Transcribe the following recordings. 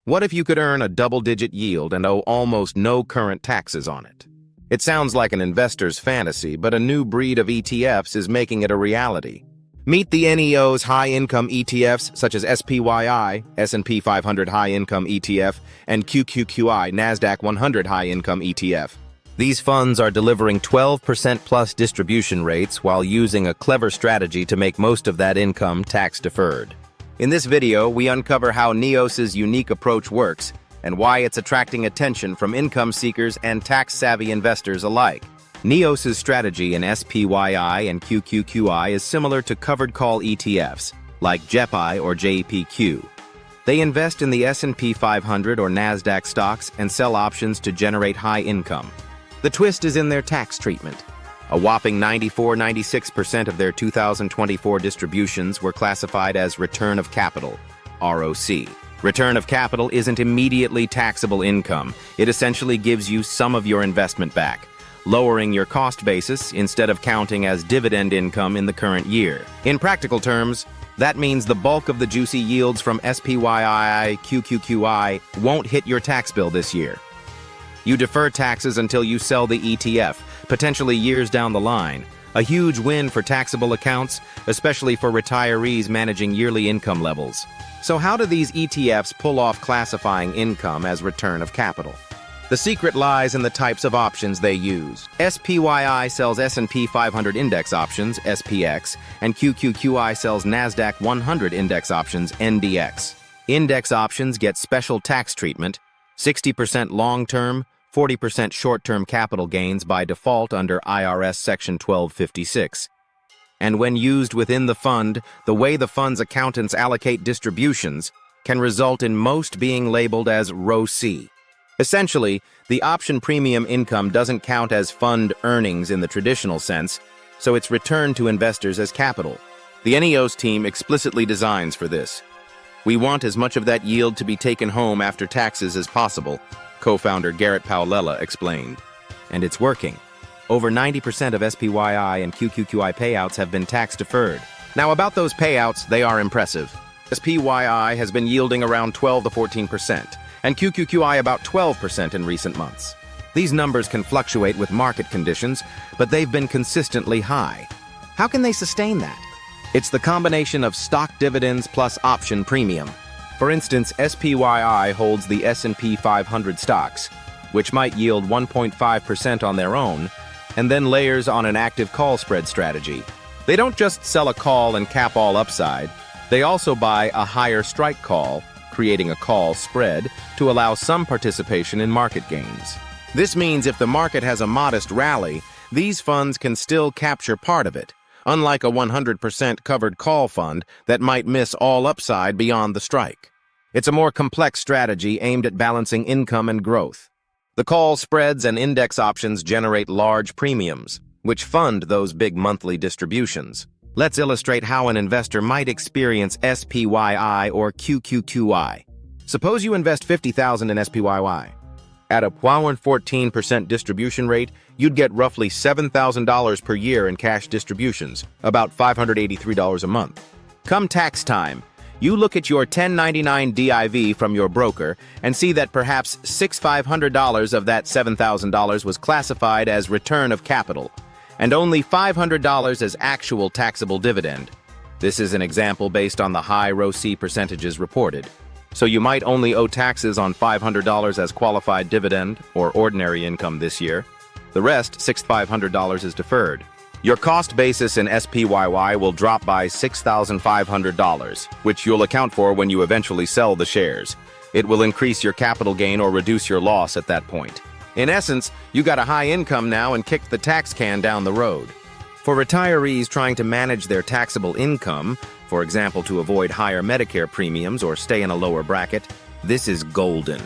What if you could earn a double-digit yield and owe almost no current taxes on it? It sounds like an investor's fantasy, but a new breed of ETFs is making it a reality. Meet the NEOS High Income ETFs such as SPYI, S&P 500 High Income ETF, and QQQI, Nasdaq 100 High Income ETF. These funds are delivering 12% plus distribution rates while using a clever strategy to make most of that income tax-deferred. In this video, we uncover how NEOS's unique approach works and why it's attracting attention from income seekers and tax-savvy investors alike. NEOS's strategy in SPYI and QQQI is similar to covered call ETFs, like SPYI or JPQ. They invest in the S&P 500 or Nasdaq stocks and sell options to generate high income. The twist is in their tax treatment. A whopping 94–96% of their 2024 distributions were classified as return of capital, ROC. Return of capital isn't immediately taxable income. It essentially gives you some of your investment back, lowering your cost basis instead of counting as dividend income in the current year. In practical terms, that means the bulk of the juicy yields from SPYI, QQQI won't hit your tax bill this year. You defer taxes until you sell the ETF, potentially years down the line. A huge win for taxable accounts, especially for retirees managing yearly income levels. So how do these ETFs pull off classifying income as return of capital? The secret lies in the types of options they use. SPYI sells S&P 500 index options, SPX, and QQQI sells Nasdaq 100 index options, NDX. Index options get special tax treatment, 60% long-term, 40% short-term capital gains by default under IRS Section 1256. And when used within the fund, the way the fund's accountants allocate distributions can result in most being labeled as ROC. Essentially, the option premium income doesn't count as fund earnings in the traditional sense, so it's returned to investors as capital. The NEOS team explicitly designs for this. We want as much of that yield to be taken home after taxes as possible, co-founder Garrett Paolella explained. And it's working. Over 90% of SPYI and QQQI payouts have been tax-deferred. Now about those payouts, they are impressive. SPYI has been yielding around 12 to 14%. And QQQI about 12% in recent months. These numbers can fluctuate with market conditions, but they've been consistently high. How can they sustain that? It's the combination of stock dividends plus option premium. For instance, SPYI holds the S&P 500 stocks, which might yield 1.5% on their own, and then layers on an active call spread strategy. They don't just sell a call and cap all upside, they also buy a higher strike call, creating a call spread to allow some participation in market gains. This means if the market has a modest rally, these funds can still capture part of it, unlike a 100% covered call fund that might miss all upside beyond the strike. It's a more complex strategy aimed at balancing income and growth. The call spreads and index options generate large premiums, which fund those big monthly distributions. Let's illustrate how an investor might experience SPYI or QQQI. Suppose you invest $50,000 in SPYI. At a 14% distribution rate, you'd get roughly $7,000 per year in cash distributions, about $583 a month. Come tax time, you look at your 1099 DIV from your broker and see that perhaps $6,500 of that $7,000 was classified as return of capital, and only $500 as actual taxable dividend. This is an example based on the high ROC percentages reported. So you might only owe taxes on $500 as qualified dividend or ordinary income this year. The rest, $6,500, is deferred. Your cost basis in SPYI will drop by $6,500, which you'll account for when you eventually sell the shares. It will increase your capital gain or reduce your loss at that point. In essence, you got a high income now and kicked the tax can down the road. For retirees trying to manage their taxable income, for example to avoid higher Medicare premiums or stay in a lower bracket, this is golden.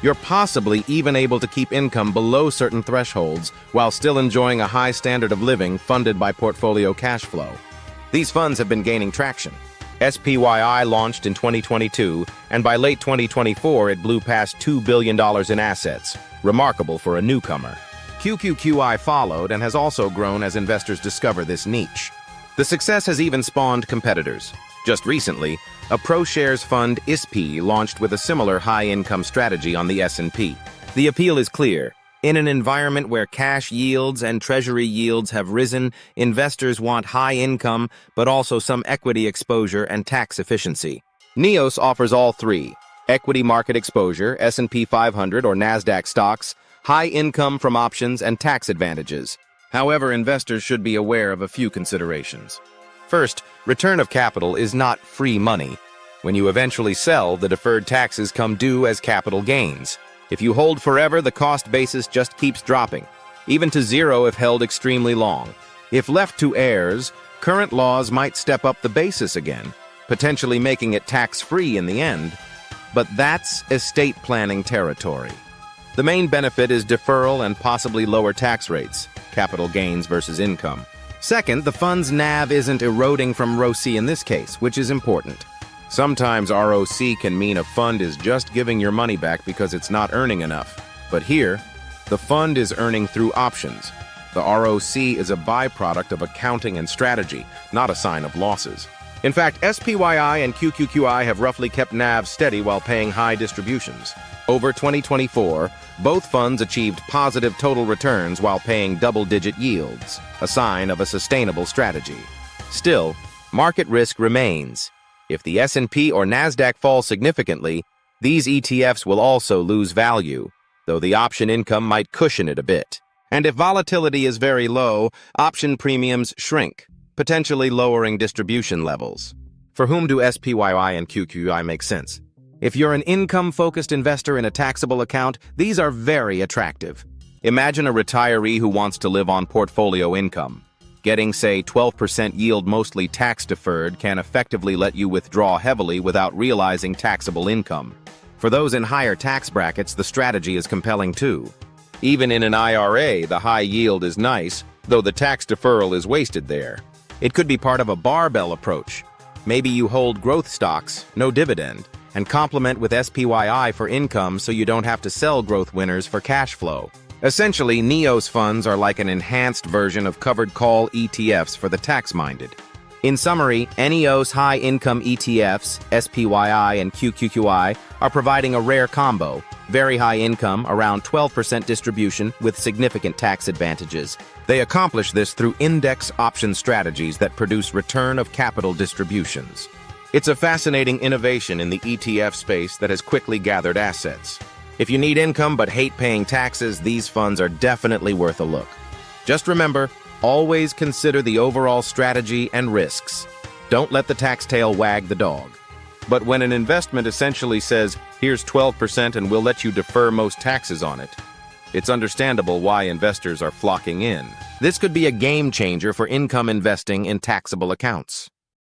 You're possibly even able to keep income below certain thresholds while still enjoying a high standard of living funded by portfolio cash flow. These funds have been gaining traction. SPYI launched in 2022, and by late 2024 it blew past $2 billion in assets, remarkable for a newcomer. QQQI followed and has also grown as investors discover this niche. The success has even spawned competitors. Just recently, a ProShares fund SPYI launched with a similar high-income strategy on the S&P. The appeal is clear. In an environment where cash yields and treasury yields have risen, investors want high income, but also some equity exposure and tax efficiency. NEOS offers all three: equity market exposure, S&P 500 or Nasdaq stocks, high income from options, and tax advantages. However, investors should be aware of a few considerations. First, return of capital is not free money. When you eventually sell, the deferred taxes come due as capital gains. If you hold forever, the cost basis just keeps dropping, even to zero if held extremely long. If left to heirs, current laws might step up the basis again, potentially making it tax-free in the end. But that's estate planning territory. The main benefit is deferral and possibly lower tax rates, capital gains versus income. Second, the fund's NAV isn't eroding from ROCE in this case, which is important. Sometimes ROC can mean a fund is just giving your money back because it's not earning enough. But here, the fund is earning through options. The ROC is a byproduct of accounting and strategy, not a sign of losses. In fact, SPYI and QQQI have roughly kept NAV steady while paying high distributions. Over 2024, both funds achieved positive total returns while paying double-digit yields, a sign of a sustainable strategy. Still, market risk remains. If the S&P or Nasdaq fall significantly, these ETFs will also lose value, though the option income might cushion it a bit. And if volatility is very low, option premiums shrink, potentially lowering distribution levels. For whom do SPYI and QQQI make sense? If you're an income-focused investor in a taxable account, these are very attractive. Imagine a retiree who wants to live on portfolio income. Getting, say, 12% yield mostly tax-deferred can effectively let you withdraw heavily without realizing taxable income. For those in higher tax brackets, the strategy is compelling too. Even in an IRA, the high yield is nice, though the tax deferral is wasted there. It could be part of a barbell approach. Maybe you hold growth stocks, no dividend, and complement with SPYI for income so you don't have to sell growth winners for cash flow. Essentially, NEOS funds are like an enhanced version of covered call ETFs for the tax-minded. In summary, NEOS High Income ETFs, SPYI and QQQI, are providing a rare combo: very high income, around 12% distribution with significant tax advantages. They accomplish this through index option strategies that produce return of capital distributions. It's a fascinating innovation in the ETF space that has quickly gathered assets. If you need income but hate paying taxes, these funds are definitely worth a look. Just remember, always consider the overall strategy and risks. Don't let the tax tail wag the dog. But when an investment essentially says, here's 12% and we'll let you defer most taxes on it, it's understandable why investors are flocking in. This could be a game changer for income investing in taxable accounts.